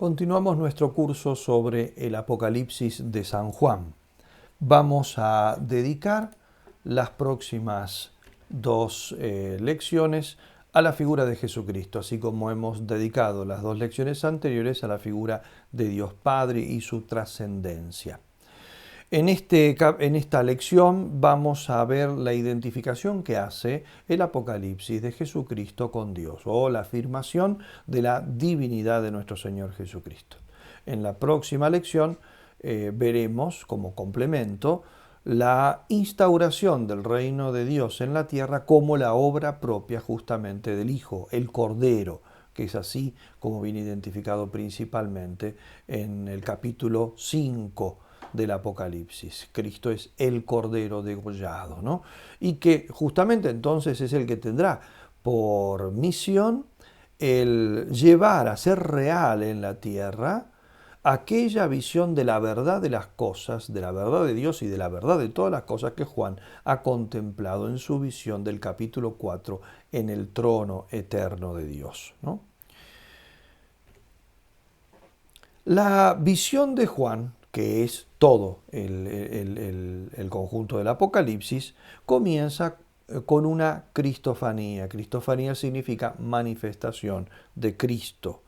Continuamos nuestro curso sobre el Apocalipsis de San Juan. Vamos a dedicar las próximas dos lecciones a la figura de Jesucristo, así como hemos dedicado las dos lecciones anteriores a la figura de Dios Padre y su trascendencia. En esta lección vamos a ver la identificación que hace el Apocalipsis de Jesucristo con Dios, o la afirmación de la divinidad de nuestro Señor Jesucristo. En la próxima lección veremos como complemento la instauración del reino de Dios en la tierra como la obra propia justamente del Hijo, el Cordero, que es así como viene identificado principalmente en el capítulo 5 del Apocalipsis. Cristo es el Cordero degollado, ¿no? Y que justamente entonces es el que tendrá por misión el llevar a ser real en la tierra aquella visión de la verdad de las cosas, de la verdad de Dios y de la verdad de todas las cosas que Juan ha contemplado en su visión del capítulo 4 en el trono eterno de Dios, ¿no? La visión de Juan, que es todo el conjunto del Apocalipsis, comienza con una cristofanía. Cristofanía significa manifestación de Cristo.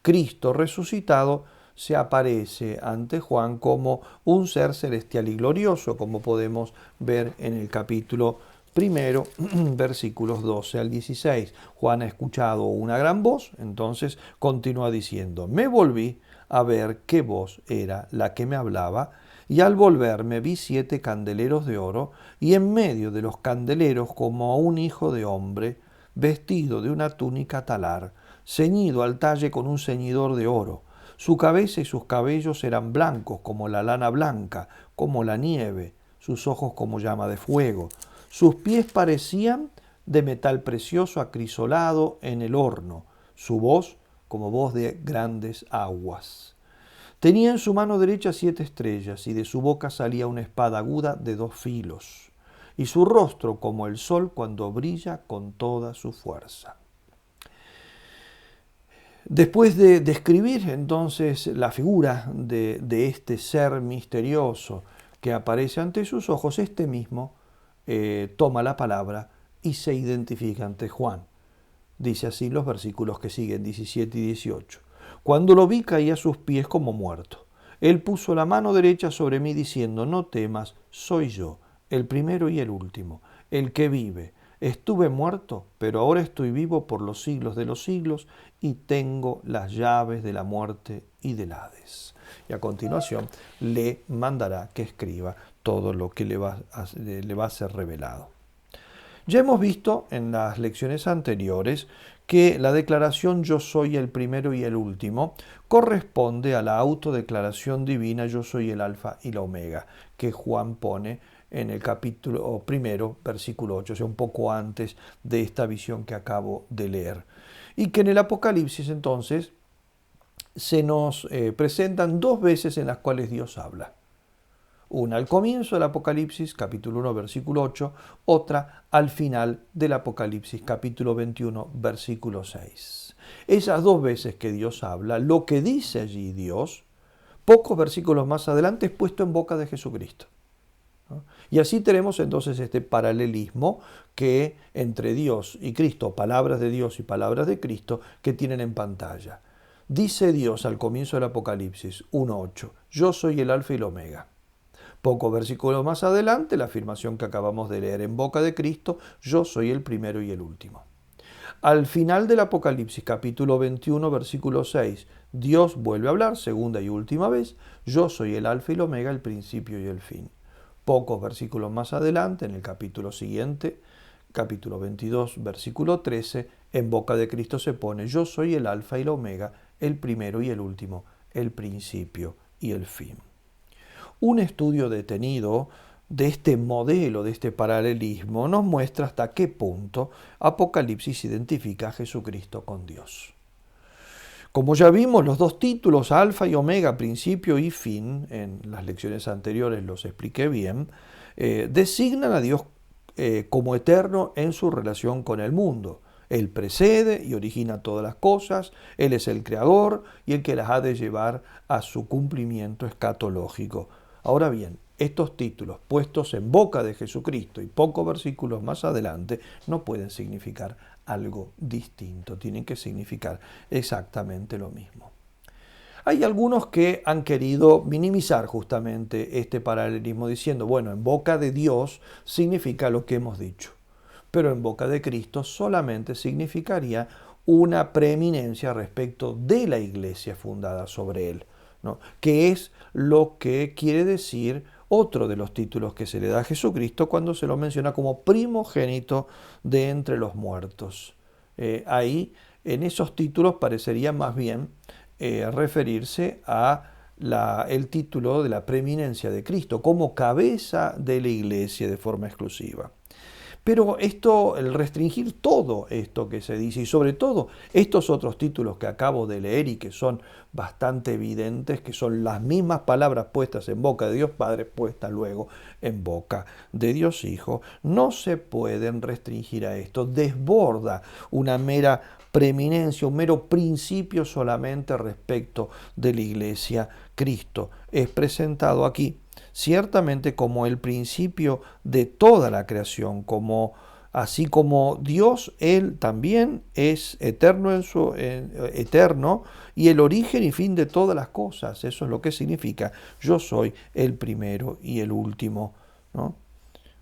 Cristo resucitado se aparece ante Juan como un ser celestial y glorioso, como podemos ver en el capítulo primero, versículos 12 al 16. Juan ha escuchado una gran voz, entonces continúa diciendo, me volví a ver qué voz era la que me hablaba, y al volverme vi 7 candeleros de oro, y en medio de los candeleros como a un hijo de hombre, vestido de una túnica talar, ceñido al talle con un ceñidor de oro. Su cabeza y sus cabellos eran blancos como la lana blanca, como la nieve, sus ojos como llama de fuego. Sus pies parecían de metal precioso acrisolado en el horno, su voz como voz de grandes aguas. Tenía en su mano derecha 7 estrellas, y de su boca salía una espada aguda de 2 filos, y su rostro como el sol cuando brilla con toda su fuerza. Después de describir entonces la figura de este ser misterioso que aparece ante sus ojos, este mismo toma la palabra y se identifica ante Juan. Dice así los versículos que siguen, 17 y 18. Cuando lo vi caí a sus pies como muerto. Él puso la mano derecha sobre mí diciendo, no temas, soy yo, el primero y el último, el que vive. Estuve muerto, pero ahora estoy vivo por los siglos de los siglos y tengo las llaves de la muerte y del Hades. Y a continuación le mandará que escriba todo lo que le va a ser revelado. Ya hemos visto en las lecciones anteriores que la declaración yo soy el primero y el último corresponde a la autodeclaración divina yo soy el alfa y la omega que Juan pone en el capítulo primero, versículo 8, o sea, un poco antes de esta visión que acabo de leer. Y que en el Apocalipsis entonces se nos presentan 2 veces en las cuales Dios habla. Una al comienzo del Apocalipsis, capítulo 1, versículo 8, otra al final del Apocalipsis, capítulo 21, versículo 6. Esas 2 veces que Dios habla, lo que dice allí Dios, pocos versículos más adelante es puesto en boca de Jesucristo. ¿No? Y así tenemos entonces este paralelismo que entre Dios y Cristo, palabras de Dios y palabras de Cristo, que tienen en pantalla. Dice Dios al comienzo del Apocalipsis 1.8, yo soy el alfa y el omega. Pocos versículos más adelante, la afirmación que acabamos de leer en boca de Cristo, yo soy el primero y el último. Al final del Apocalipsis, capítulo 21, versículo 6, Dios vuelve a hablar, segunda y última vez, yo soy el alfa y el omega, el principio y el fin. Pocos versículos más adelante, en el capítulo siguiente, capítulo 22, versículo 13, en boca de Cristo se pone, yo soy el alfa y el omega, el primero y el último, el principio y el fin. Un estudio detenido de este modelo, de este paralelismo, nos muestra hasta qué punto Apocalipsis identifica a Jesucristo con Dios. Como ya vimos, los 2 títulos, alfa y omega, principio y fin, en las lecciones anteriores los expliqué bien, designan a Dios como eterno en su relación con el mundo. Él precede y origina todas las cosas, Él es el creador y el que las ha de llevar a su cumplimiento escatológico. Ahora bien, estos títulos puestos en boca de Jesucristo y pocos versículos más adelante no pueden significar algo distinto, tienen que significar exactamente lo mismo. Hay algunos que han querido minimizar justamente este paralelismo diciendo, bueno, en boca de Dios significa lo que hemos dicho, pero en boca de Cristo solamente significaría una preeminencia respecto de la iglesia fundada sobre Él, ¿no? Que es lo que quiere decir otro de los títulos que se le da a Jesucristo cuando se lo menciona como primogénito de entre los muertos. Ahí, en esos títulos, parecería más bien referirse a el título de la preeminencia de Cristo como cabeza de la iglesia de forma exclusiva. Pero esto, el restringir todo esto que se dice y sobre todo estos otros títulos que acabo de leer y que son bastante evidentes, que son las mismas palabras puestas en boca de Dios Padre, puestas luego en boca de Dios Hijo, no se pueden restringir a esto. Desborda una mera preeminencia, un mero principio solamente respecto de la iglesia. Cristo es presentado aquí ciertamente como el principio de toda la creación, así como Dios, Él también es eterno, eterno y el origen y fin de todas las cosas. Eso es lo que significa yo soy el primero y el último, ¿no?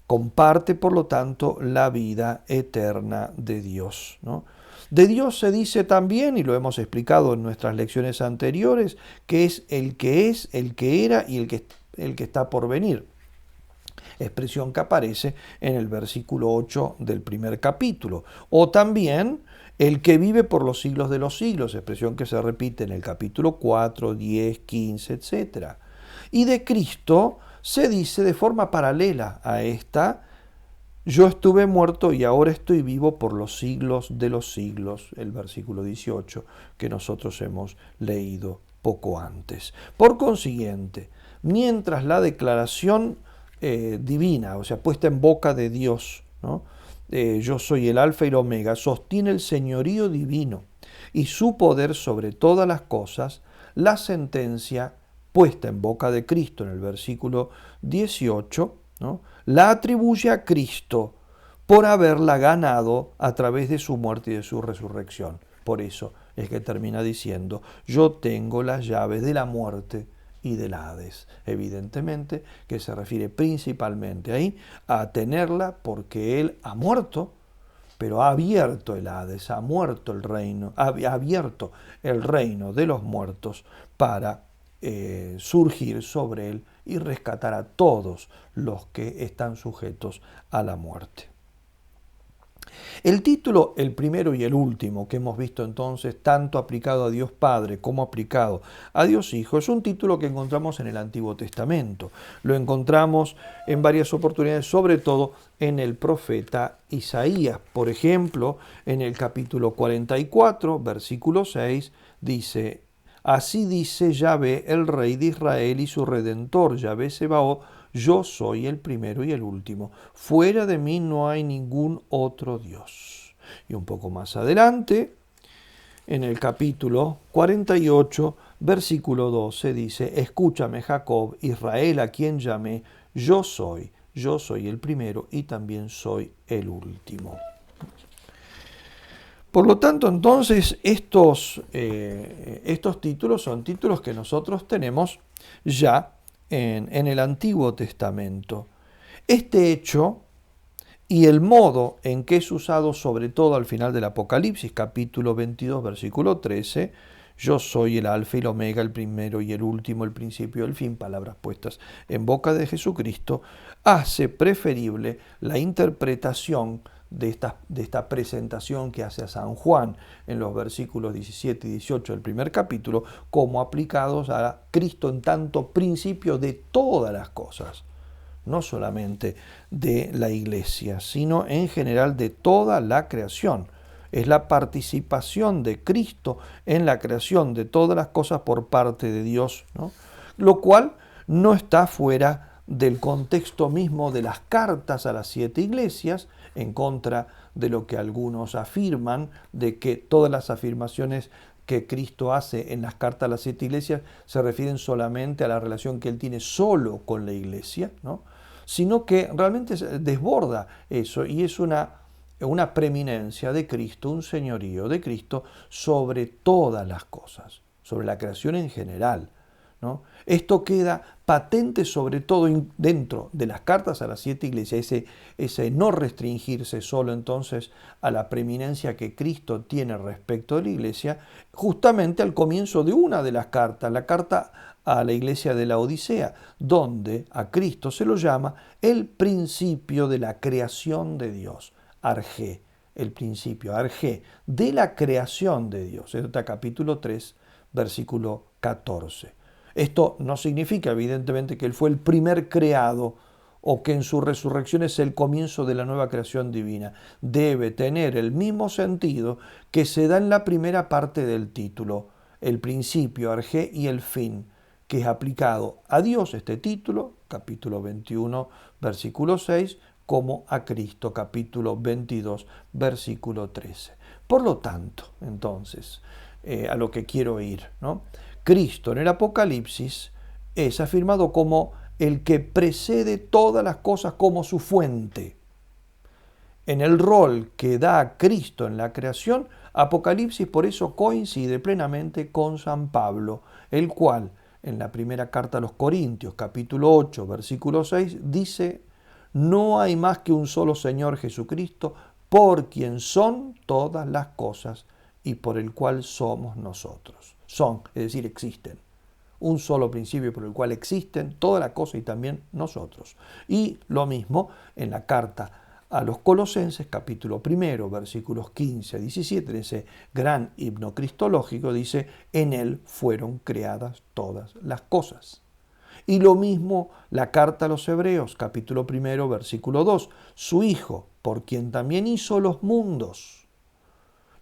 Comparte, por lo tanto, la vida eterna de Dios, ¿no? De Dios se dice también, y lo hemos explicado en nuestras lecciones anteriores, que es, el que era y el que está por venir. Expresión que aparece en el versículo 8 del primer capítulo. O también el que vive por los siglos de los siglos, expresión que se repite en el capítulo 4, 10, 15, etc. Y de Cristo se dice de forma paralela a esta: yo estuve muerto y ahora estoy vivo por los siglos de los siglos, el versículo 18 que nosotros hemos leído poco antes. Por consiguiente, mientras la declaración divina, o sea, puesta en boca de Dios, ¿no? Yo soy el alfa y el omega, sostiene el señorío divino y su poder sobre todas las cosas, la sentencia puesta en boca de Cristo en el versículo 18, ¿no? La atribuye a Cristo por haberla ganado a través de su muerte y de su resurrección. Por eso es que termina diciendo, yo tengo las llaves de la muerte y del Hades. Evidentemente que se refiere principalmente ahí a tenerla porque Él ha muerto, pero ha abierto el Hades, ha muerto el reino, ha abierto el reino de los muertos para surgir sobre él y rescatar a todos los que están sujetos a la muerte. El título, el primero y el último, que hemos visto entonces tanto aplicado a Dios Padre como aplicado a Dios Hijo, es un título que encontramos en el Antiguo Testamento. Lo encontramos en varias oportunidades, sobre todo en el profeta Isaías. Por ejemplo, en el capítulo 44, versículo 6, dice: así dice Yahvé, el Rey de Israel y su Redentor, Yahvé Sebaot, yo soy el primero y el último. Fuera de mí no hay ningún otro Dios. Y un poco más adelante, en el capítulo 48, versículo 12, dice: escúchame, Jacob, Israel, a quien llamé, yo soy el primero y también soy el último. Por lo tanto, entonces, estos títulos son títulos que nosotros tenemos ya en el Antiguo Testamento. Este hecho y el modo en que es usado, sobre todo al final del Apocalipsis, capítulo 22, versículo 13, yo soy el alfa y el omega, el primero y el último, el principio y el fin, palabras puestas en boca de Jesucristo, hace preferible la interpretación de esta presentación que hace a San Juan en los versículos 17 y 18 del primer capítulo, como aplicados a Cristo en tanto principio de todas las cosas, no solamente de la iglesia, sino en general de toda la creación. Es la participación de Cristo en la creación de todas las cosas por parte de Dios, ¿no? Lo cual no está fuera del contexto mismo de las cartas a las 7 iglesias, en contra de lo que algunos afirman, de que todas las afirmaciones que Cristo hace en las cartas a las 7 iglesias se refieren solamente a la relación que Él tiene solo con la iglesia, ¿no? Sino que realmente desborda eso y es una preeminencia de Cristo, un señorío de Cristo sobre todas las cosas, sobre la creación en general, ¿no? Esto queda patente sobre todo dentro de las cartas a las 7 iglesias, ese no restringirse solo entonces a la preeminencia que Cristo tiene respecto de la iglesia, justamente al comienzo de una de las cartas, la carta a la iglesia de la Odisea, donde a Cristo se lo llama el principio de la creación de Dios, arjé, el principio, arjé, de la creación de Dios. Esto está capítulo 3, versículo 14. Esto no significa, evidentemente, que Él fue el primer creado o que en su resurrección es el comienzo de la nueva creación divina. Debe tener el mismo sentido que se da en la primera parte del título, el principio, arjé y el fin, que es aplicado a Dios, este título, capítulo 21, versículo 6, como a Cristo, capítulo 22, versículo 13. Por lo tanto, entonces, a lo que quiero ir, ¿no? Cristo en el Apocalipsis es afirmado como el que precede todas las cosas como su fuente. En el rol que da Cristo en la creación, Apocalipsis por eso coincide plenamente con San Pablo, el cual en la primera carta a los Corintios, capítulo 8, versículo 6, dice: no hay más que un solo Señor Jesucristo, por quien son todas las cosas y por el cual somos nosotros. Son, es decir, existen. Un solo principio por el cual existen toda la cosa y también nosotros. Y lo mismo en la carta a los Colosenses, capítulo 1, versículos 15 a 17, en ese gran himno cristológico, dice: en Él fueron creadas todas las cosas. Y lo mismo la carta a los Hebreos, capítulo 1, versículo 2, su Hijo, por quien también hizo los mundos.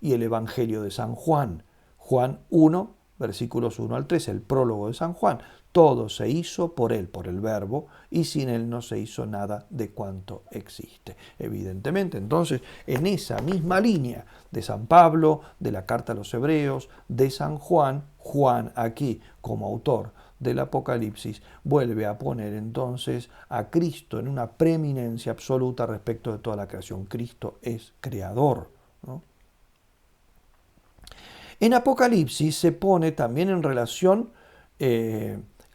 Y el Evangelio de San Juan, Juan 1, versículos 1 al 3, el prólogo de San Juan. Todo se hizo por Él, por el Verbo, y sin Él no se hizo nada de cuanto existe. Evidentemente, entonces, en esa misma línea de San Pablo, de la carta a los Hebreos, de San Juan, Juan aquí como autor del Apocalipsis vuelve a poner entonces a Cristo en una preeminencia absoluta respecto de toda la creación. Cristo es creador, ¿no? En Apocalipsis se pone también en relación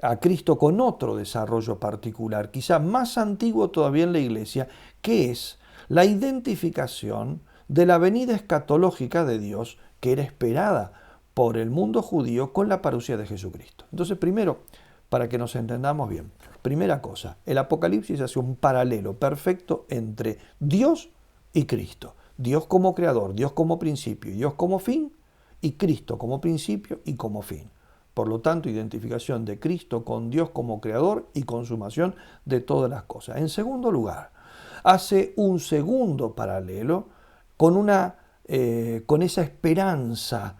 a Cristo con otro desarrollo particular, quizá más antiguo todavía en la Iglesia, que es la identificación de la venida escatológica de Dios que era esperada por el mundo judío con la parucía de Jesucristo. Entonces, primero, para que nos entendamos bien, primera cosa, el Apocalipsis hace un paralelo perfecto entre Dios y Cristo. Dios como creador, Dios como principio y Dios como fin, y Cristo como principio y como fin. Por lo tanto, identificación de Cristo con Dios como creador y consumación de todas las cosas. En segundo lugar, hace un segundo paralelo con esa esperanza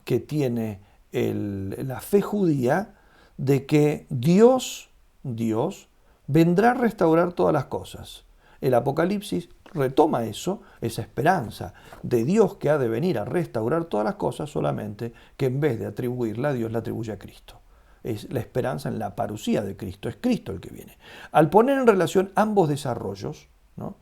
que tiene la fe judía de que Dios vendrá a restaurar todas las cosas. El Apocalipsis retoma eso, esa esperanza de Dios que ha de venir a restaurar todas las cosas, solamente que en vez de atribuirla a Dios, la atribuye a Cristo. Es la esperanza en la parucía de Cristo, es Cristo el que viene. Al poner en relación ambos desarrollos, ¿no?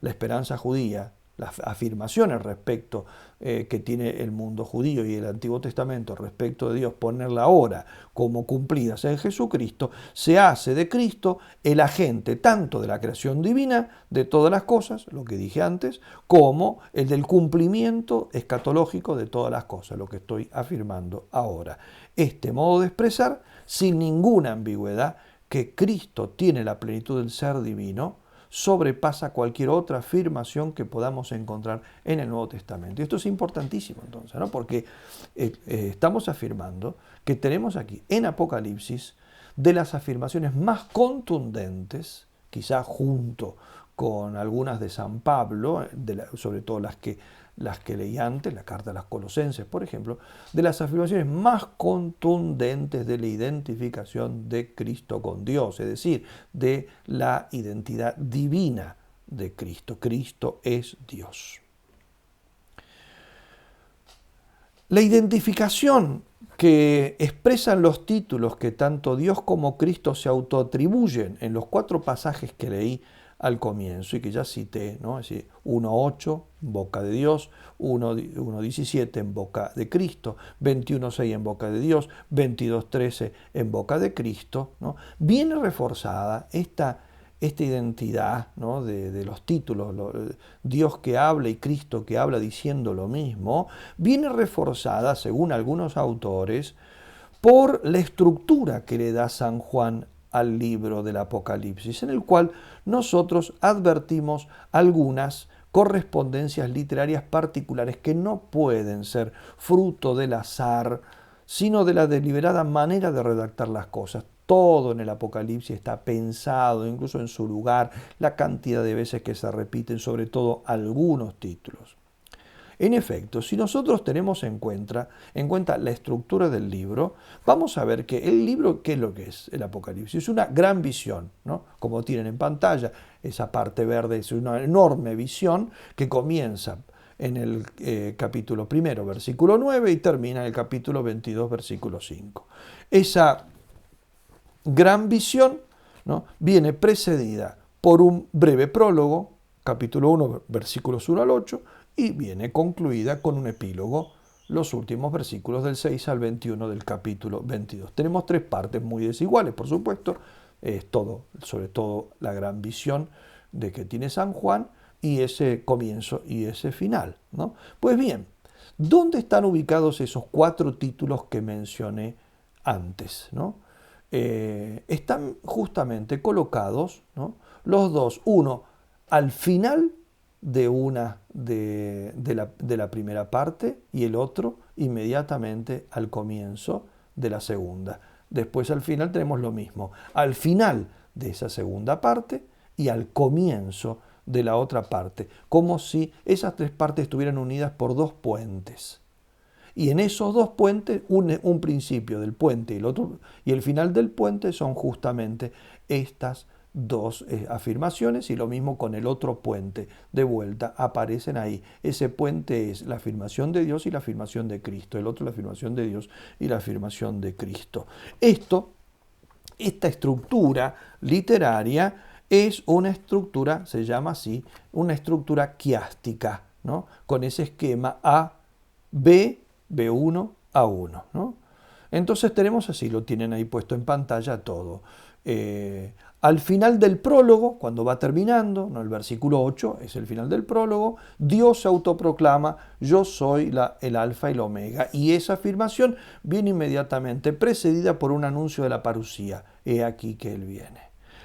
La esperanza judía, las afirmaciones respecto que tiene el mundo judío y el Antiguo Testamento respecto de Dios, ponerla ahora como cumplidas en Jesucristo, se hace de Cristo el agente tanto de la creación divina de todas las cosas, lo que dije antes, como el del cumplimiento escatológico de todas las cosas, lo que estoy afirmando ahora. Este modo de expresar, sin ninguna ambigüedad, que Cristo tiene la plenitud del ser divino, sobrepasa cualquier otra afirmación que podamos encontrar en el Nuevo Testamento. Y esto es importantísimo entonces, ¿no? Porque estamos afirmando que tenemos aquí en Apocalipsis de las afirmaciones más contundentes, quizá junto con algunas de San Pablo, sobre todo las que leí antes, la carta a las Colosenses, por ejemplo, de las afirmaciones más contundentes de la identificación de Cristo con Dios, es decir, de la identidad divina de Cristo. Cristo es Dios. La identificación que expresan los títulos que tanto Dios como Cristo se autoatribuyen en los 4 pasajes que leí al comienzo y que ya cité, ¿no? Es decir, 1.8 en boca de Dios, 1.17 en boca de Cristo, 21.6 en boca de Dios, 22.13 en boca de Cristo, ¿no? Viene reforzada esta identidad, ¿no? de los títulos, Dios que habla y Cristo que habla diciendo lo mismo, viene reforzada, según algunos autores, por la estructura que le da San Juan al libro del Apocalipsis, en el cual nosotros advertimos algunas correspondencias literarias particulares que no pueden ser fruto del azar, sino de la deliberada manera de redactar las cosas. Todo en el Apocalipsis está pensado, incluso en su lugar, la cantidad de veces que se repiten, sobre todo algunos títulos. En efecto, si nosotros tenemos en cuenta la estructura del libro, vamos a ver que el libro, ¿qué es lo que es el Apocalipsis? Es una gran visión, ¿no? Como tienen en pantalla, esa parte verde es una enorme visión que comienza en el capítulo 1, versículo 9, y termina en el capítulo 22, versículo 5. Esa gran visión, ¿no? Viene precedida por un breve prólogo, capítulo 1, versículos 1 al 8, y viene concluida con un epílogo, los últimos versículos del 6 al 21 del capítulo 22. Tenemos 3 partes muy desiguales, por supuesto, es todo, sobre todo la gran visión de que tiene San Juan y ese comienzo y ese final, ¿no? Pues bien, ¿dónde están ubicados esos 4 títulos que mencioné antes, ¿no? Están justamente colocados, ¿no? Los dos, uno al final de la primera parte y el otro inmediatamente al comienzo de la segunda. Después al final tenemos lo mismo, al final de esa segunda parte y al comienzo de la otra parte, como si esas 3 partes estuvieran unidas por 2 puentes. Y en esos 2 puentes, un principio del puente y el otro, y el final del puente son justamente estas 2 afirmaciones, y lo mismo con el otro puente. De vuelta aparecen ahí. Ese puente es la afirmación de Dios y la afirmación de Cristo. El otro la afirmación de Dios y la afirmación de Cristo. Esta estructura literaria es una estructura, se llama así, una estructura quiástica, ¿no? Con ese esquema A, B, B1, A1, ¿no? Entonces tenemos así, lo tienen ahí puesto en pantalla todo. Al final del prólogo, cuando va terminando, ¿no? El versículo 8 es el final del prólogo, Dios se autoproclama, yo soy el alfa y la omega. Y esa afirmación viene inmediatamente precedida por un anuncio de la parusía. He aquí que Él viene.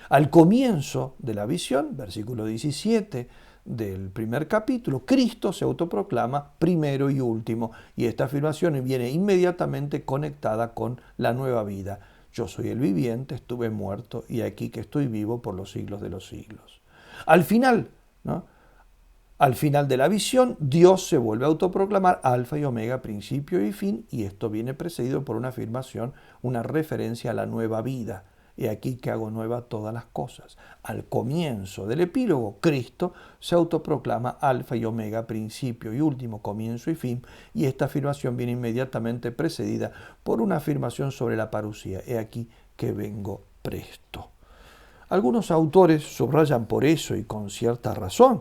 Al comienzo de la visión, versículo 17, del primer capítulo, Cristo se autoproclama primero y último, y esta afirmación viene inmediatamente conectada con la nueva vida. Yo soy el viviente, estuve muerto, y aquí que estoy vivo por los siglos de los siglos. Al final, ¿no? Al final de la visión, Dios se vuelve a autoproclamar alfa y omega, principio y fin, y esto viene precedido por una afirmación, una referencia a la nueva vida. He aquí que hago nueva todas las cosas. Al comienzo del epílogo, Cristo se autoproclama alfa y omega, principio y último, comienzo y fin, y esta afirmación viene inmediatamente precedida por una afirmación sobre la parusía. He aquí que vengo presto. Algunos autores subrayan por eso, y con cierta razón,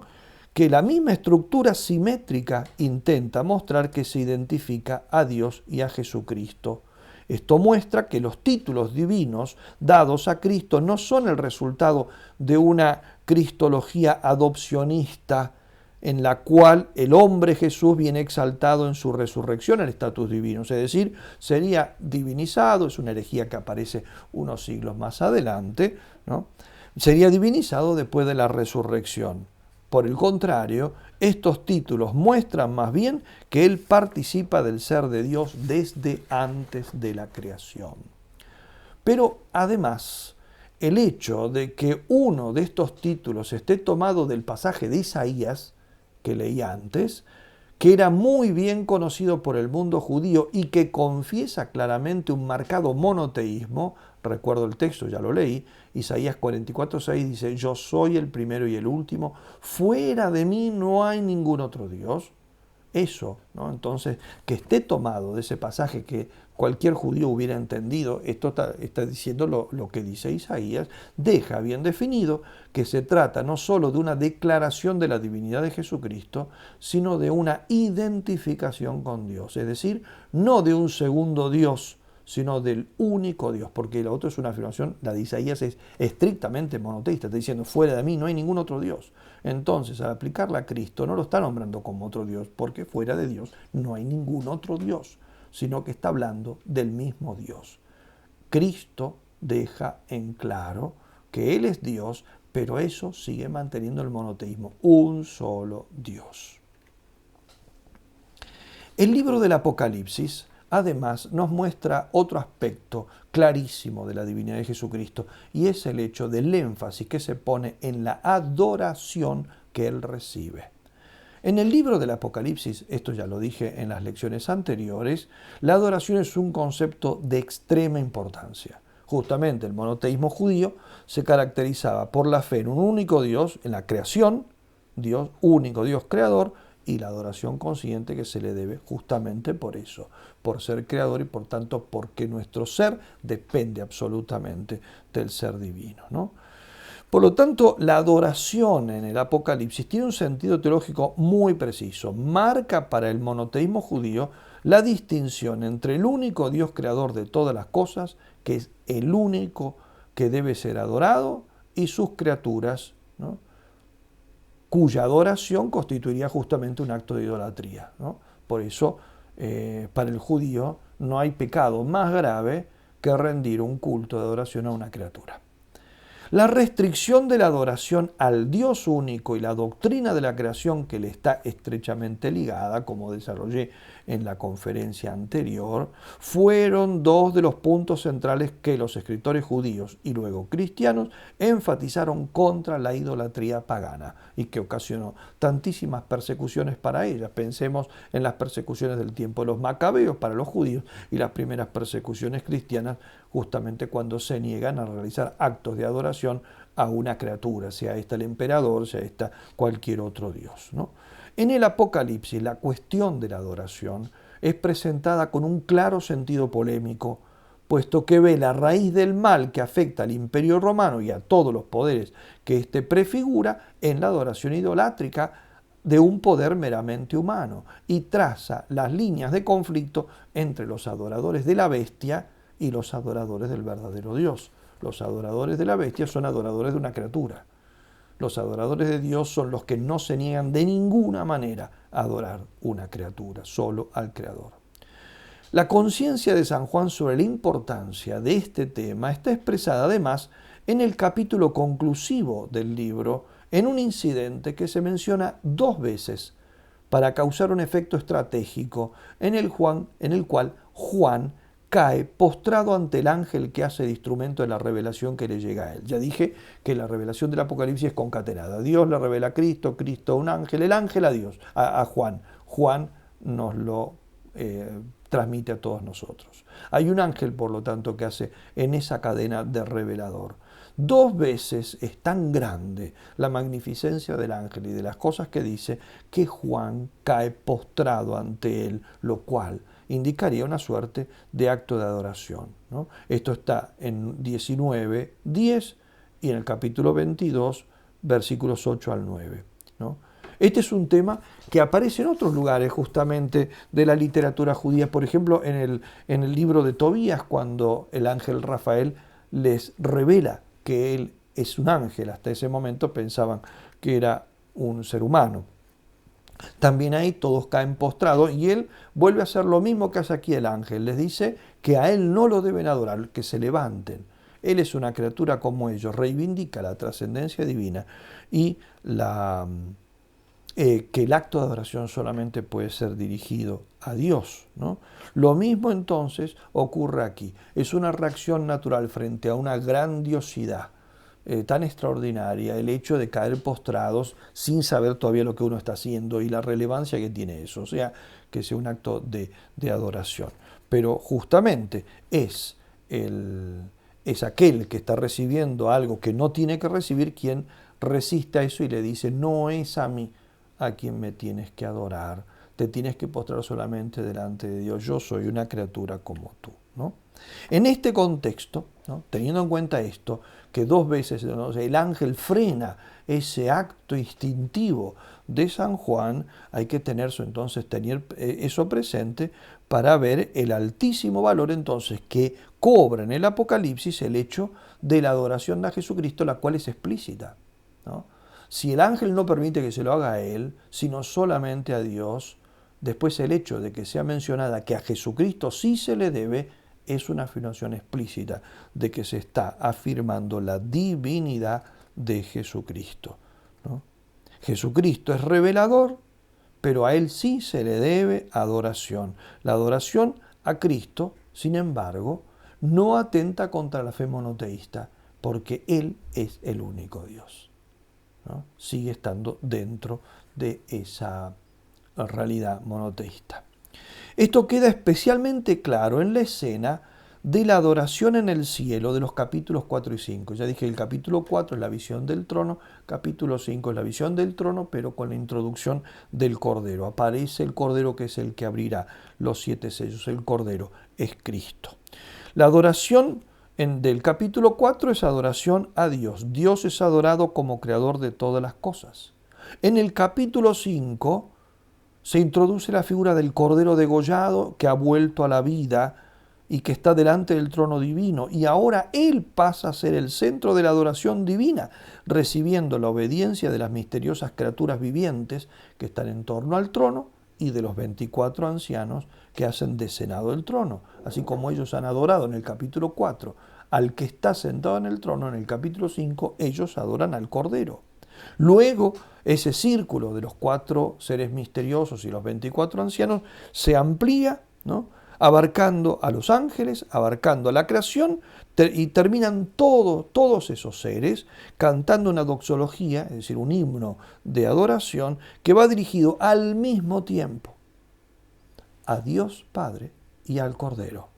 que la misma estructura simétrica intenta mostrar que se identifica a Dios y a Jesucristo. Esto muestra que los títulos divinos dados a Cristo no son el resultado de una cristología adopcionista en la cual el hombre Jesús viene exaltado en su resurrección al estatus divino, es decir, sería divinizado, es una herejía que aparece unos siglos más adelante, ¿no? Sería divinizado después de la resurrección. Por el contrario, estos títulos muestran más bien que Él participa del ser de Dios desde antes de la creación. Pero además, el hecho de que uno de estos títulos esté tomado del pasaje de Isaías, que leí antes, que era muy bien conocido por el mundo judío y que confiesa claramente un marcado monoteísmo. Recuerdo el texto, ya lo leí, Isaías 44:6 dice: yo soy el primero y el último, fuera de mí no hay ningún otro Dios. Eso, ¿no? Entonces, que esté tomado de ese pasaje que cualquier judío hubiera entendido, esto está diciendo lo que dice Isaías, deja bien definido que se trata no solo de una declaración de la divinidad de Jesucristo, sino de una identificación con Dios, es decir, no de un segundo Dios, sino del único Dios, porque la otra es una afirmación, la de Isaías es estrictamente monoteísta, está diciendo: fuera de mí no hay ningún otro Dios. Entonces, al aplicarla a Cristo, no lo está nombrando como otro Dios, porque fuera de Dios no hay ningún otro Dios, sino que está hablando del mismo Dios. Cristo deja en claro que Él es Dios, pero eso sigue manteniendo el monoteísmo, un solo Dios. El libro del Apocalipsis, además, nos muestra otro aspecto clarísimo de la divinidad de Jesucristo, y es el hecho del énfasis que se pone en la adoración que Él recibe. En el libro del Apocalipsis, esto ya lo dije en las lecciones anteriores, la adoración es un concepto de extrema importancia. Justamente el monoteísmo judío se caracterizaba por la fe en un único Dios, en la creación, Dios, único Dios creador, y la adoración consciente que se le debe justamente por eso, por ser creador y por tanto porque nuestro ser depende absolutamente del ser divino, ¿no? Por lo tanto, la adoración en el Apocalipsis tiene un sentido teológico muy preciso. Marca para el monoteísmo judío la distinción entre el único Dios creador de todas las cosas, que es el único que debe ser adorado, y sus criaturas, ¿no?, cuya adoración constituiría justamente un acto de idolatría, ¿no? Por eso, para el judío no hay pecado más grave que rendir un culto de adoración a una criatura. La restricción de la adoración al Dios único y la doctrina de la creación que le está estrechamente ligada, como desarrollé en la conferencia anterior, fueron dos de los puntos centrales que los escritores judíos y luego cristianos enfatizaron contra la idolatría pagana y que ocasionó tantísimas persecuciones para ella. Pensemos en las persecuciones del tiempo de los macabeos para los judíos y las primeras persecuciones cristianas justamente cuando se niegan a realizar actos de adoración a una criatura, sea esta el emperador, sea esta cualquier otro dios, ¿no? En el Apocalipsis, la cuestión de la adoración es presentada con un claro sentido polémico, puesto que ve la raíz del mal que afecta al Imperio Romano y a todos los poderes que éste prefigura en la adoración idolátrica de un poder meramente humano, y traza las líneas de conflicto entre los adoradores de la bestia y los adoradores del verdadero Dios. Los adoradores de la bestia son adoradores de una criatura. Los adoradores de Dios son los que no se niegan de ninguna manera a adorar una criatura, solo al Creador. La conciencia de San Juan sobre la importancia de este tema está expresada además en el capítulo conclusivo del libro, en un incidente que se menciona 2 veces para causar un efecto estratégico en el cual Juan cae postrado ante el ángel que hace de instrumento de la revelación que le llega a él. Ya dije que la revelación del Apocalipsis es concatenada. Dios le revela a Cristo, Cristo a un ángel, el ángel a Dios, a Juan. Juan nos lo transmite a todos nosotros. Hay un ángel, por lo tanto, que hace en esa cadena de revelador. 2 veces es tan grande la magnificencia del ángel y de las cosas que dice que Juan cae postrado ante él, lo cual indicaría una suerte de acto de adoración, ¿no? Esto está en 19:10 y en el capítulo 22, versículos 8 al 9, ¿no? Este es un tema que aparece en otros lugares justamente de la literatura judía, por ejemplo en el libro de Tobías, cuando el ángel Rafael les revela que él es un ángel. Hasta ese momento pensaban que era un ser humano. También ahí todos caen postrados y él vuelve a hacer lo mismo que hace aquí el ángel. Les dice que a él no lo deben adorar, que se levanten. Él es una criatura como ellos, reivindica la trascendencia divina y que el acto de adoración solamente puede ser dirigido a Dios, ¿no? Lo mismo entonces ocurre aquí. Es una reacción natural frente a una grandiosidad tan extraordinaria el hecho de caer postrados sin saber todavía lo que uno está haciendo y la relevancia que tiene eso, o sea, que sea un acto de adoración. Pero justamente es aquel que está recibiendo algo que no tiene que recibir quien resiste a eso y le dice, no es a mí a quien me tienes que adorar, te tienes que postrar solamente delante de Dios, yo soy una criatura como tú, ¿no? En este contexto, ¿no?, teniendo en cuenta esto, que dos veces, ¿no?, el ángel frena ese acto instintivo de San Juan, hay que tener eso presente para ver el altísimo valor entonces que cobra en el Apocalipsis el hecho de la adoración a Jesucristo, la cual es explícita, ¿no? Si el ángel no permite que se lo haga a él, sino solamente a Dios, después el hecho de que sea mencionada que a Jesucristo sí se le debe, es una afirmación explícita de que se está afirmando la divinidad de Jesucristo, ¿no? Jesucristo es revelador, pero a Él sí se le debe adoración. La adoración a Cristo, sin embargo, no atenta contra la fe monoteísta, porque Él es el único Dios, ¿no? Sigue estando dentro de esa realidad monoteísta. Esto queda especialmente claro en la escena de la adoración en el cielo de los capítulos 4 y 5. Ya dije, el capítulo 4 es la visión del trono, capítulo 5 es la visión del trono, pero con la introducción del Cordero. Aparece el Cordero que es el que abrirá los 7 sellos. El Cordero es Cristo. La adoración del capítulo 4 es adoración a Dios. Dios es adorado como creador de todas las cosas. En el capítulo 5 se introduce la figura del Cordero degollado que ha vuelto a la vida y que está delante del trono divino. Y ahora Él pasa a ser el centro de la adoración divina, recibiendo la obediencia de las misteriosas criaturas vivientes que están en torno al trono y de los 24 ancianos que hacen de senado el trono. Así como ellos han adorado en el capítulo 4 al que está sentado en el trono, en el capítulo 5 ellos adoran al Cordero. Luego, ese círculo de los 4 seres misteriosos y los 24 ancianos se amplía, ¿no?, abarcando a los ángeles, abarcando a la creación, y terminan todos esos seres cantando una doxología, es decir, un himno de adoración que va dirigido al mismo tiempo a Dios Padre y al Cordero.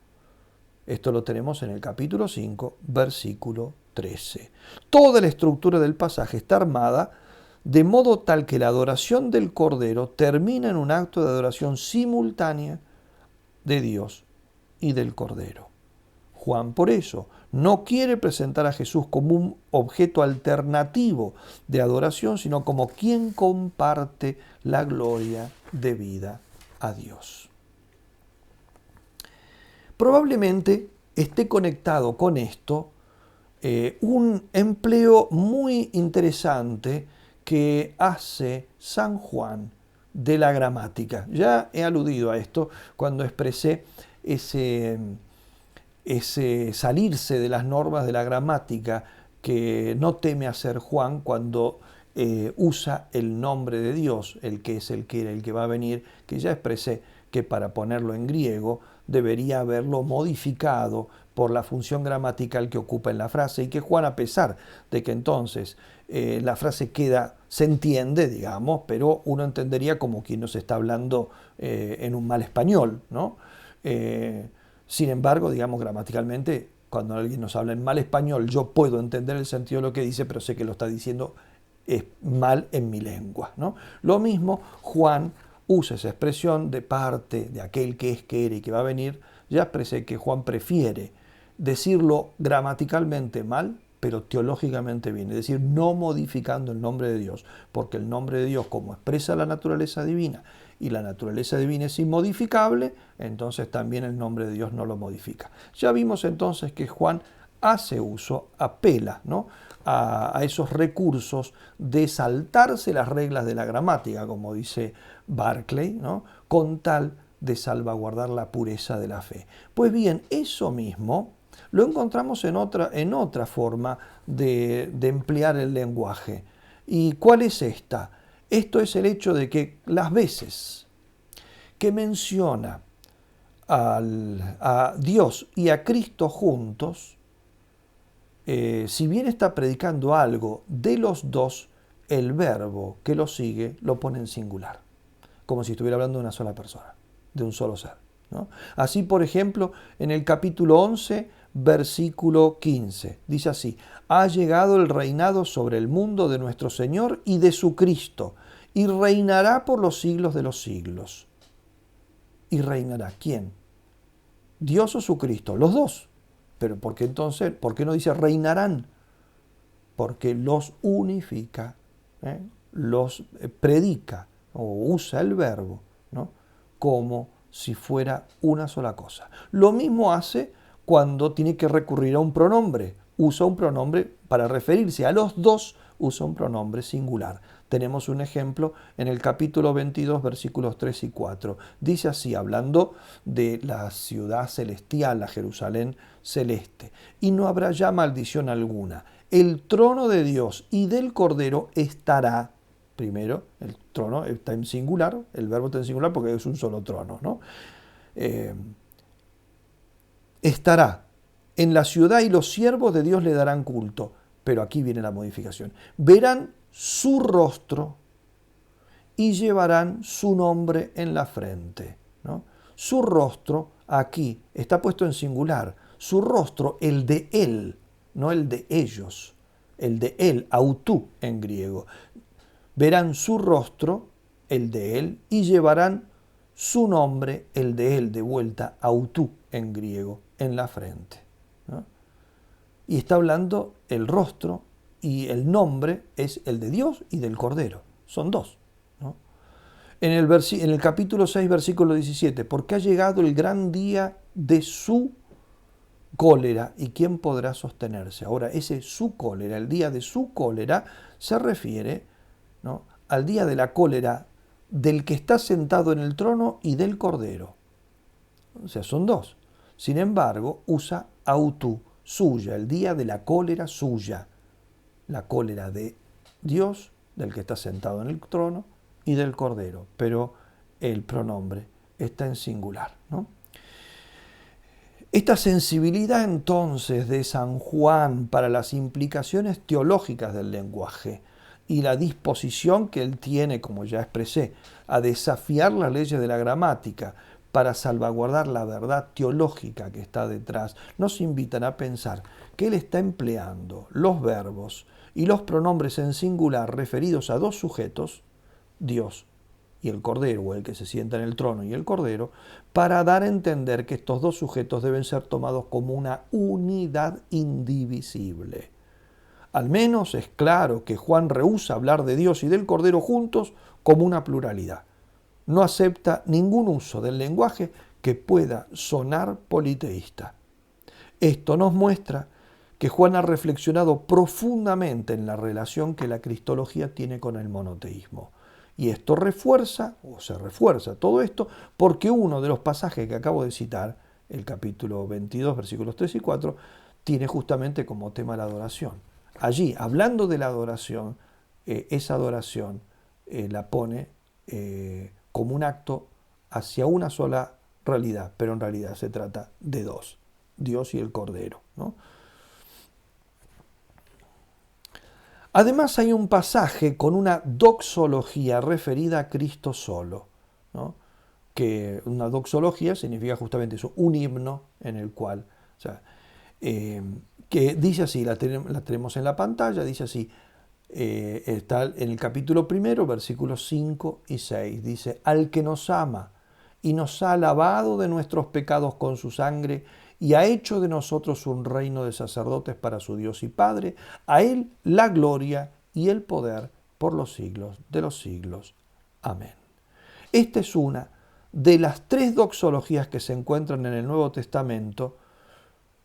Esto lo tenemos en el capítulo 5, versículo 13. Toda la estructura del pasaje está armada de modo tal que la adoración del Cordero termina en un acto de adoración simultánea de Dios y del Cordero. Juan, por eso, no quiere presentar a Jesús como un objeto alternativo de adoración, sino como quien comparte la gloria debida a Dios. Probablemente esté conectado con esto un empleo muy interesante que hace San Juan de la gramática. Ya he aludido a esto cuando expresé ese salirse de las normas de la gramática que no teme hacer Juan cuando usa el nombre de Dios, el que es, el que era, el que va a venir, que ya expresé que para ponerlo en griego debería haberlo modificado por la función gramatical que ocupa en la frase, y que Juan, a pesar de que entonces la frase se entiende, digamos, pero uno entendería como quien nos está hablando en un mal español, ¿no? Sin embargo, digamos, gramaticalmente, cuando alguien nos habla en mal español, yo puedo entender el sentido de lo que dice, pero sé que lo está diciendo mal en mi lengua, ¿no? Lo mismo, Juan usa esa expresión de parte de aquel que es, que era y que va a venir. Ya expresé que Juan prefiere decirlo gramaticalmente mal, pero teológicamente bien, es decir, no modificando el nombre de Dios, porque el nombre de Dios, como expresa la naturaleza divina, y la naturaleza divina es inmodificable, entonces también el nombre de Dios no lo modifica. Ya vimos entonces que Juan hace uso, apela, ¿no?, a esos recursos de saltarse las reglas de la gramática, como dice Barclay, ¿no?, con tal de salvaguardar la pureza de la fe. Pues bien, eso mismo lo encontramos en otra forma de emplear el lenguaje. ¿Y cuál es esta? Esto es el hecho de que las veces que menciona a Dios y a Cristo juntos, si bien está predicando algo de los dos, el verbo que lo sigue lo pone en singular, como si estuviera hablando de una sola persona, de un solo ser, ¿no? Así, por ejemplo, en el capítulo 11, versículo 15, dice así: ha llegado el reinado sobre el mundo de nuestro Señor y de su Cristo, y reinará por los siglos de los siglos. ¿Y reinará quién? ¿Dios o su Cristo? Los dos. Pero ¿por qué entonces? ¿Por qué no dice reinarán? Porque los unifica, los predica o usa el verbo, ¿no? Como si fuera una sola cosa. Lo mismo hace cuando tiene que recurrir a un pronombre. Usa un pronombre para referirse a los dos, usa un pronombre singular. Tenemos un ejemplo en el capítulo 22, versículos 3 y 4. Dice así, hablando de la ciudad celestial, la Jerusalén celeste: y no habrá ya maldición alguna. El trono de Dios y del Cordero estará. Primero, el trono está en singular, el verbo está en singular porque es un solo trono, ¿no? Estará en la ciudad y los siervos de Dios le darán culto. Pero aquí viene la modificación. Verán su rostro y llevarán su nombre en la frente, ¿no? Su rostro aquí está puesto en singular. Su rostro, el de él, no el de ellos. El de él, autú en griego. Verán su rostro, el de él, y llevarán su nombre, el de él, de vuelta, autú en griego, en la frente, ¿no? Y está hablando el rostro, y el nombre es el de Dios y del Cordero. Son dos, ¿no? En el capítulo 6, versículo 17, porque ha llegado el gran día de su cólera, ¿y quién podrá sostenerse? Ahora, ese su cólera, el día de su cólera, se refiere, ¿no?, al día de la cólera del que está sentado en el trono y del Cordero. O sea, son dos. Sin embargo, usa autú, suya, el día de la cólera suya. La cólera de Dios, del que está sentado en el trono, y del Cordero. Pero el pronombre está en singular, ¿no? Esta sensibilidad entonces de San Juan para las implicaciones teológicas del lenguaje y la disposición que él tiene, como ya expresé, a desafiar las leyes de la gramática para salvaguardar la verdad teológica que está detrás, nos invitan a pensar que él está empleando los verbos y los pronombres en singular referidos a dos sujetos, Dios y el Cordero, o el que se sienta en el trono y el Cordero, para dar a entender que estos dos sujetos deben ser tomados como una unidad indivisible. Al menos es claro que Juan rehúsa hablar de Dios y del Cordero juntos como una pluralidad. No acepta ningún uso del lenguaje que pueda sonar politeísta. Esto nos muestra que Juan ha reflexionado profundamente en la relación que la cristología tiene con el monoteísmo. Y esto se refuerza todo esto, porque uno de los pasajes que acabo de citar, el capítulo 22, versículos 3 y 4, tiene justamente como tema la adoración. Allí, hablando de la adoración, esa adoración la pone como un acto hacia una sola realidad, pero en realidad se trata de dos, Dios y el Cordero, ¿no? Además hay un pasaje con una doxología referida a Cristo solo, ¿no? Que una doxología significa justamente eso, un himno en el cual, o sea, que dice así, la tenemos en la pantalla, dice así, está en el capítulo 1, versículos 5 y 6, dice: al que nos ama y nos ha lavado de nuestros pecados con su sangre y ha hecho de nosotros un reino de sacerdotes para su Dios y Padre, a Él la gloria y el poder por los siglos de los siglos. Amén. Esta es una de las tres doxologías que se encuentran en el Nuevo Testamento,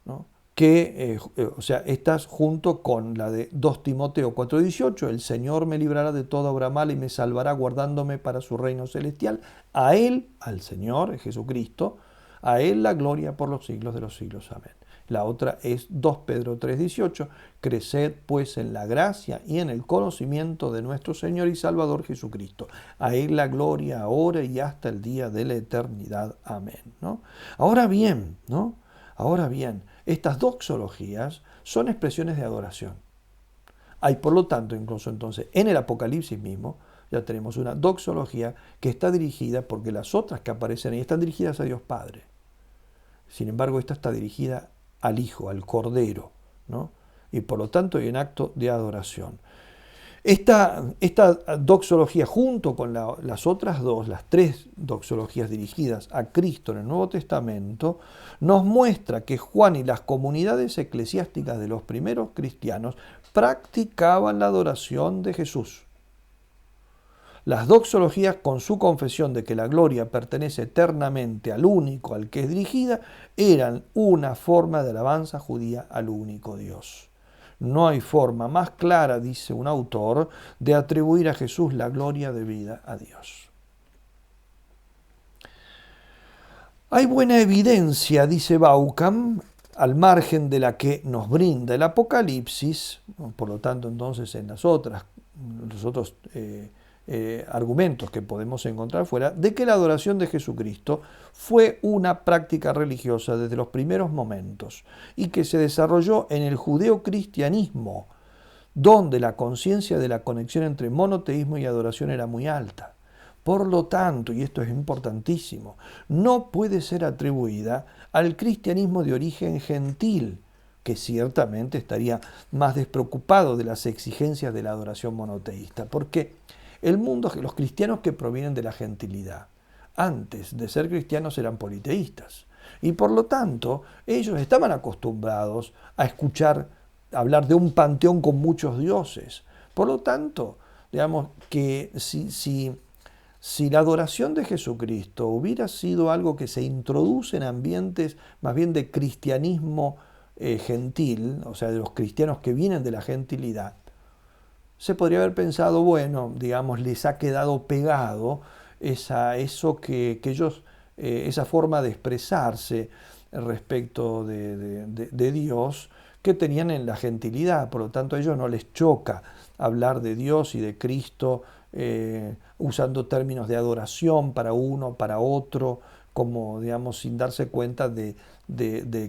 ¿no?, que, o sea, estas junto con la de 2 Timoteo 4:18, el Señor me librará de toda obra mala y me salvará guardándome para su reino celestial. A Él, al Señor, Jesucristo, a Él la gloria por los siglos de los siglos. Amén. La otra es 2 Pedro 3:18, creced pues en la gracia y en el conocimiento de nuestro Señor y Salvador Jesucristo. A Él la gloria ahora y hasta el día de la eternidad. Amén, ¿no? Ahora bien, estas doxologías son expresiones de adoración. Hay, por lo tanto, incluso entonces, en el Apocalipsis mismo, ya tenemos una doxología que está dirigida, porque las otras que aparecen ahí están dirigidas a Dios Padre. Sin embargo, esta está dirigida al Hijo, al Cordero, ¿no? Y por lo tanto hay un acto de adoración. Esta doxología, junto con las otras dos, las tres doxologías dirigidas a Cristo en el Nuevo Testamento, nos muestra que Juan y las comunidades eclesiásticas de los primeros cristianos practicaban la adoración de Jesús. Las doxologías, con su confesión de que la gloria pertenece eternamente al único al que es dirigida, eran una forma de alabanza judía al único Dios. No hay forma más clara, dice un autor, de atribuir a Jesús la gloria debida a Dios. Hay buena evidencia, dice Bauckham, al margen de la que nos brinda el Apocalipsis, por lo tanto entonces en los otros argumentos que podemos encontrar fuera, de que la adoración de Jesucristo fue una práctica religiosa desde los primeros momentos y que se desarrolló en el judeocristianismo, donde la conciencia de la conexión entre monoteísmo y adoración era muy alta. Por lo tanto, y esto es importantísimo, no puede ser atribuida al cristianismo de origen gentil, que ciertamente estaría más despreocupado de las exigencias de la adoración monoteísta, porque el mundo, los cristianos que provienen de la gentilidad, antes de ser cristianos eran politeístas, y por lo tanto ellos estaban acostumbrados a escuchar hablar de un panteón con muchos dioses. Por lo tanto, digamos que si la adoración de Jesucristo hubiera sido algo que se introduce en ambientes más bien de cristianismo gentil, o sea, de los cristianos que vienen de la gentilidad, se podría haber pensado, bueno, digamos, les ha quedado pegado esa forma de expresarse respecto de Dios que tenían en la gentilidad. Por lo tanto, a ellos no les choca hablar de Dios y de Cristo usando términos de adoración para uno, para otro, como, digamos, sin darse cuenta de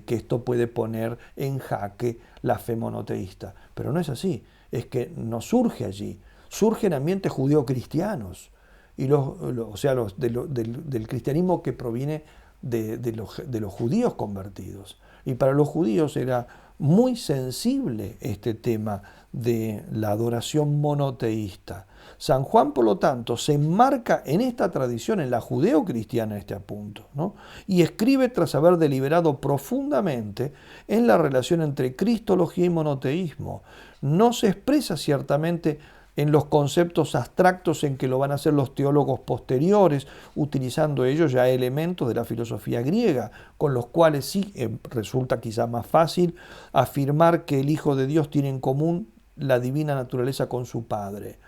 que esto puede poner en jaque la fe monoteísta. Pero no es así, es que no surge allí, surge en ambientes judeo-cristianos, y del cristianismo que proviene de los judíos convertidos. Y para los judíos era muy sensible este tema de la adoración monoteísta. San Juan, por lo tanto, se enmarca en esta tradición, en la judeo-cristiana en este punto, ¿no? Y escribe tras haber deliberado profundamente en la relación entre cristología y monoteísmo. No se expresa ciertamente en los conceptos abstractos en que lo van a hacer los teólogos posteriores, utilizando ellos ya elementos de la filosofía griega, con los cuales sí resulta quizá más fácil afirmar que el Hijo de Dios tiene en común la divina naturaleza con su Padre.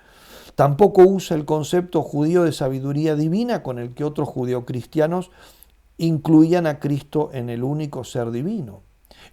Tampoco usa el concepto judío de sabiduría divina con el que otros judeocristianos incluían a Cristo en el único ser divino.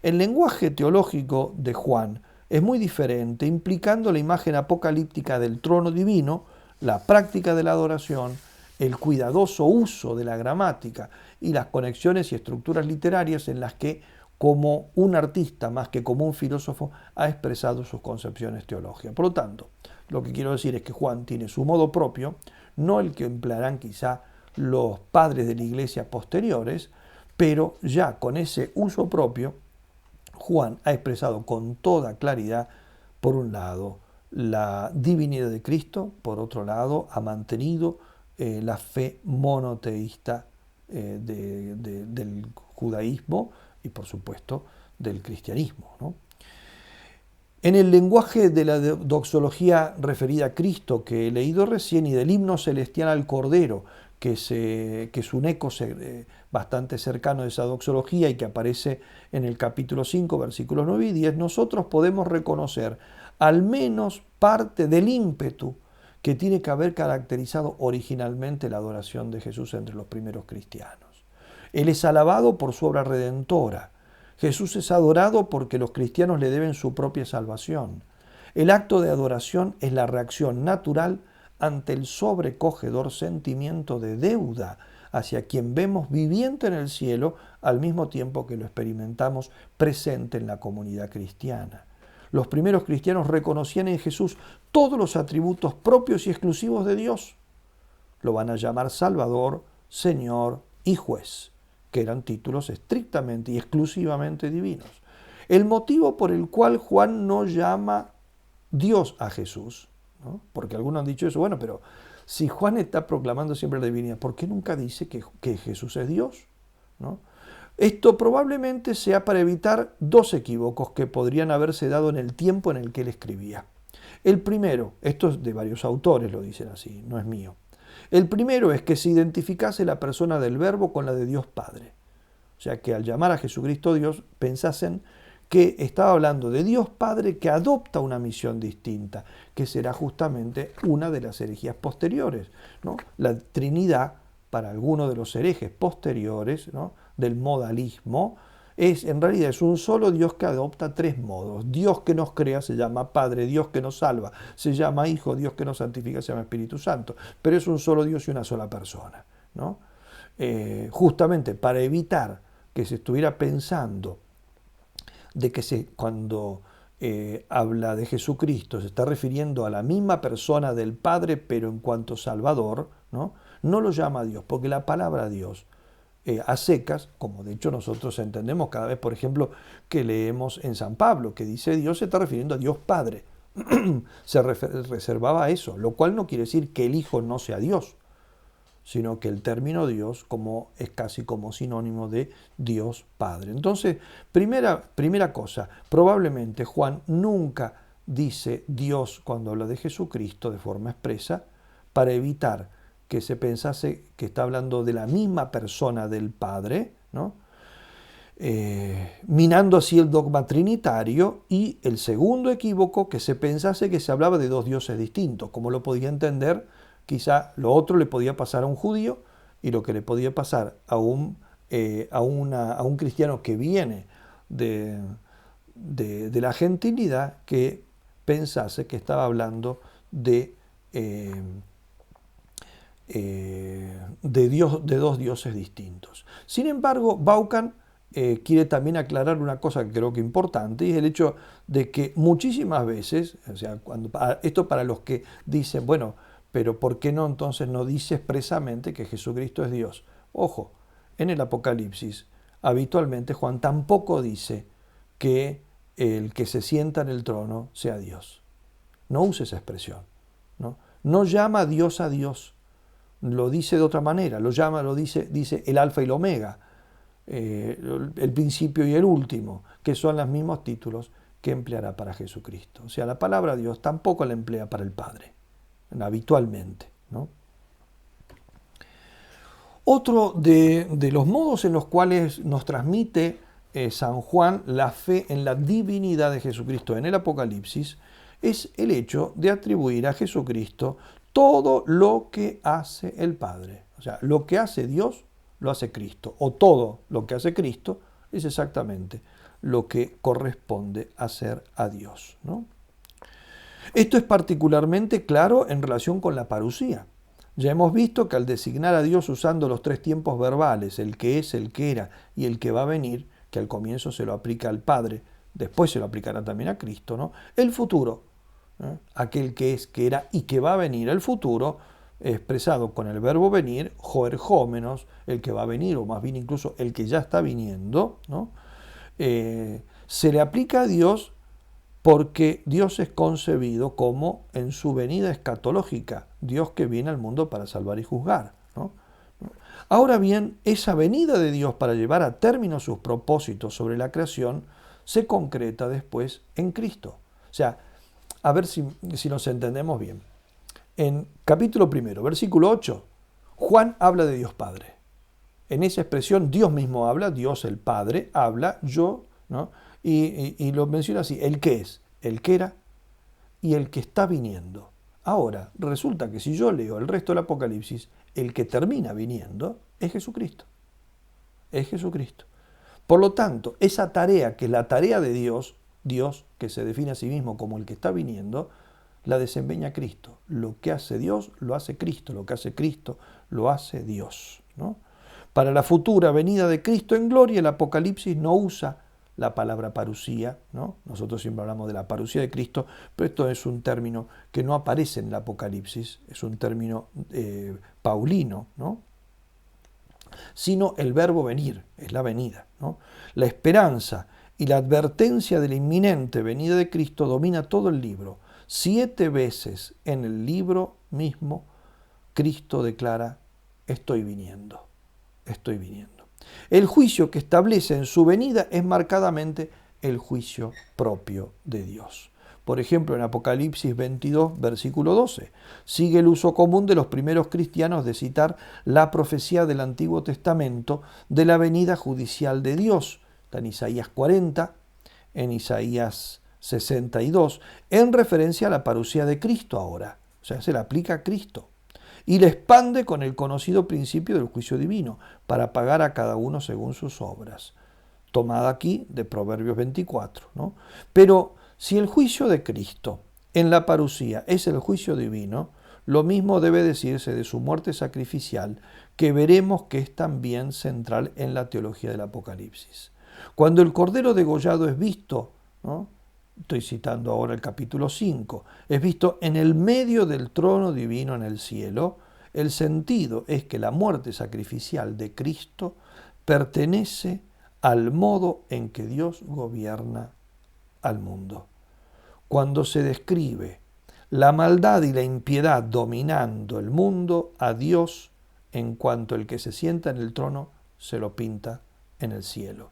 El lenguaje teológico de Juan es muy diferente, implicando la imagen apocalíptica del trono divino, la práctica de la adoración, el cuidadoso uso de la gramática y las conexiones y estructuras literarias en las que, como un artista más que como un filósofo, ha expresado sus concepciones teológicas. Por lo tanto, lo que quiero decir es que Juan tiene su modo propio, no el que emplearán quizá los padres de la iglesia posteriores, pero ya con ese uso propio, Juan ha expresado con toda claridad, por un lado, la divinidad de Cristo, por otro lado, ha mantenido la fe monoteísta del judaísmo y, por supuesto, del cristianismo, ¿no? En el lenguaje de la doxología referida a Cristo que he leído recién y del himno celestial al Cordero, que es un eco bastante cercano de esa doxología y que aparece en el capítulo 5, versículos 9 y 10, nosotros podemos reconocer al menos parte del ímpetu que tiene que haber caracterizado originalmente la adoración de Jesús entre los primeros cristianos. Él es alabado por su obra redentora. Jesús es adorado porque los cristianos le deben su propia salvación. El acto de adoración es la reacción natural ante el sobrecogedor sentimiento de deuda hacia quien vemos viviente en el cielo al mismo tiempo que lo experimentamos presente en la comunidad cristiana. Los primeros cristianos reconocían en Jesús todos los atributos propios y exclusivos de Dios. Lo van a llamar Salvador, Señor y Juez, que eran títulos estrictamente y exclusivamente divinos. El motivo por el cual Juan no llama Dios a Jesús, ¿no? Porque algunos han dicho eso, bueno, pero si Juan está proclamando siempre la divinidad, ¿por qué nunca dice que Jesús es Dios? ¿No? Esto probablemente sea para evitar dos equívocos que podrían haberse dado en el tiempo en el que él escribía. El primero, esto es de varios autores, lo dicen así, no es mío. El primero es que se identificase la persona del Verbo con la de Dios Padre. O sea, que al llamar a Jesucristo Dios, pensasen que estaba hablando de Dios Padre que adopta una misión distinta, que será justamente una de las herejías posteriores, ¿no? La Trinidad, para algunos de los herejes posteriores, ¿no?, del modalismo, en realidad es un solo Dios que adopta tres modos. Dios que nos crea se llama Padre, Dios que nos salva se llama Hijo, Dios que nos santifica se llama Espíritu Santo, pero es un solo Dios y una sola persona, ¿no? Justamente para evitar que se estuviera pensando de que cuando habla de Jesucristo se está refiriendo a la misma persona del Padre, pero en cuanto Salvador, ¿no? No lo llama Dios, porque la palabra Dios, a secas, como de hecho nosotros entendemos cada vez, por ejemplo, que leemos en San Pablo, que dice Dios, se está refiriendo a Dios Padre. Se reservaba a eso, lo cual no quiere decir que el Hijo no sea Dios, sino que el término Dios es casi como sinónimo de Dios Padre. Entonces, primera cosa, probablemente Juan nunca dice Dios cuando habla de Jesucristo de forma expresa, para evitar que se pensase que está hablando de la misma persona del Padre, ¿no? Minando así el dogma trinitario, y el segundo equívoco, que se pensase que se hablaba de dos dioses distintos, como lo podía entender. Quizá lo otro le podía pasar a un judío y lo que le podía pasar a un cristiano que viene de la gentilidad, que pensase que estaba hablando de dos dioses distintos. Sin embargo, Vaughan quiere también aclarar una cosa que creo que es importante, y es el hecho de que muchísimas veces, o sea, esto para los que dicen, bueno, pero ¿por qué no entonces no dice expresamente que Jesucristo es Dios? Ojo, en el Apocalipsis, habitualmente Juan tampoco dice que el que se sienta en el trono sea Dios. No usa esa expresión, ¿no? No llama a Dios, lo dice de otra manera, dice el alfa y el omega, el principio y el último, que son los mismos títulos que empleará para Jesucristo. O sea, la palabra Dios tampoco la emplea para el Padre, habitualmente, ¿no? Otro de los modos en los cuales nos transmite San Juan la fe en la divinidad de Jesucristo en el Apocalipsis es el hecho de atribuir a Jesucristo todo lo que hace el Padre. O sea, lo que hace Dios lo hace Cristo, o todo lo que hace Cristo es exactamente lo que corresponde hacer a Dios, ¿no? Esto es particularmente claro en relación con la parusía. Ya hemos visto que al designar a Dios usando los tres tiempos verbales, el que es, el que era y el que va a venir, que al comienzo se lo aplica al Padre, después se lo aplicará también a Cristo, ¿no? El futuro, aquel que es, que era y que va a venir, el futuro, expresado con el verbo venir, joerjómenos, el que va a venir, o más bien incluso el que ya está viniendo, ¿no? Se le aplica a Dios porque Dios es concebido como en su venida escatológica, Dios que viene al mundo para salvar y juzgar, ¿no? Ahora bien, esa venida de Dios para llevar a término sus propósitos sobre la creación se concreta después en Cristo. O sea, a ver si nos entendemos bien. En capítulo 1, versículo 8, Juan habla de Dios Padre. En esa expresión Dios mismo habla, Dios el Padre habla, yo, ¿no? Y lo menciona así, el que es, el que era y el que está viniendo. Ahora, resulta que si yo leo el resto del Apocalipsis, el que termina viniendo es Jesucristo. Es Jesucristo. Por lo tanto, esa tarea, que es la tarea de Dios, Dios que se define a sí mismo como el que está viniendo, la desempeña Cristo. Lo que hace Dios, lo hace Cristo. Lo que hace Cristo, lo hace Dios, ¿no? Para la futura venida de Cristo en gloria, el Apocalipsis no usa la palabra parusía, ¿no? Nosotros siempre hablamos de la parusía de Cristo, pero esto es un término que no aparece en el Apocalipsis, es un término paulino, ¿no? Sino el verbo venir, es la venida, ¿no? La esperanza y la advertencia de la inminente venida de Cristo domina todo el libro. 7 veces en el libro mismo Cristo declara: estoy viniendo, estoy viniendo. El juicio que establece en su venida es marcadamente el juicio propio de Dios. Por ejemplo, en Apocalipsis 22, versículo 12, sigue el uso común de los primeros cristianos de citar la profecía del Antiguo Testamento de la venida judicial de Dios. Está en Isaías 40, en Isaías 62, en referencia a la parusía de Cristo ahora. O sea, se le aplica a Cristo. Y le expande con el conocido principio del juicio divino, para pagar a cada uno según sus obras. Tomada aquí de Proverbios 24, ¿no? Pero si el juicio de Cristo en la parusía es el juicio divino, lo mismo debe decirse de su muerte sacrificial, que veremos que es también central en la teología del Apocalipsis. Cuando el Cordero degollado es visto, ¿no? Estoy citando ahora el capítulo 5, es visto en el medio del trono divino en el cielo, el sentido es que la muerte sacrificial de Cristo pertenece al modo en que Dios gobierna al mundo. Cuando se describe la maldad y la impiedad dominando el mundo, a Dios, en cuanto el que se sienta en el trono, se lo pinta en el cielo,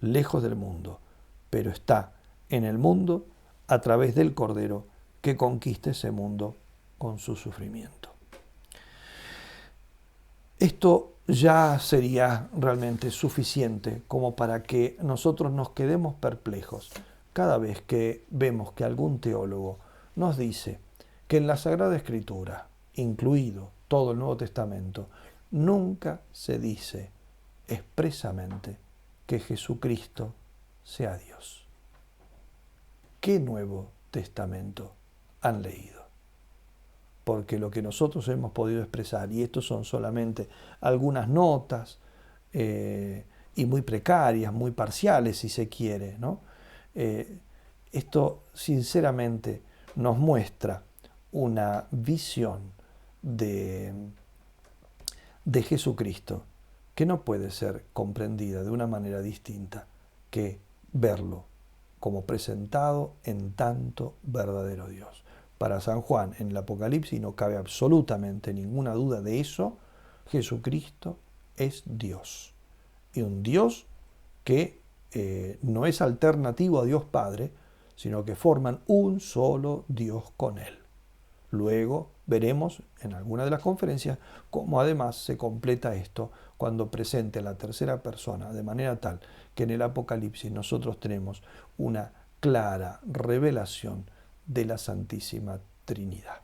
lejos del mundo, pero está en el mundo a través del Cordero que conquista ese mundo con su sufrimiento. Esto ya sería realmente suficiente como para que nosotros nos quedemos perplejos cada vez que vemos que algún teólogo nos dice que en la Sagrada Escritura, incluido todo el Nuevo Testamento, nunca se dice expresamente que Jesucristo sea Dios. ¿Qué Nuevo Testamento han leído? Porque lo que nosotros hemos podido expresar, y estos son solamente algunas notas y muy precarias, muy parciales si se quiere, ¿no? Esto sinceramente nos muestra una visión de Jesucristo que no puede ser comprendida de una manera distinta que verlo como presentado en tanto verdadero Dios. Para San Juan, en el Apocalipsis no cabe absolutamente ninguna duda de eso. Jesucristo es Dios. Y un Dios que no es alternativo a Dios Padre, sino que forman un solo Dios con Él. Luego veremos en alguna de las conferencias cómo además se completa esto cuando presente a la tercera persona, de manera tal que en el Apocalipsis nosotros tenemos una clara revelación de la Santísima Trinidad.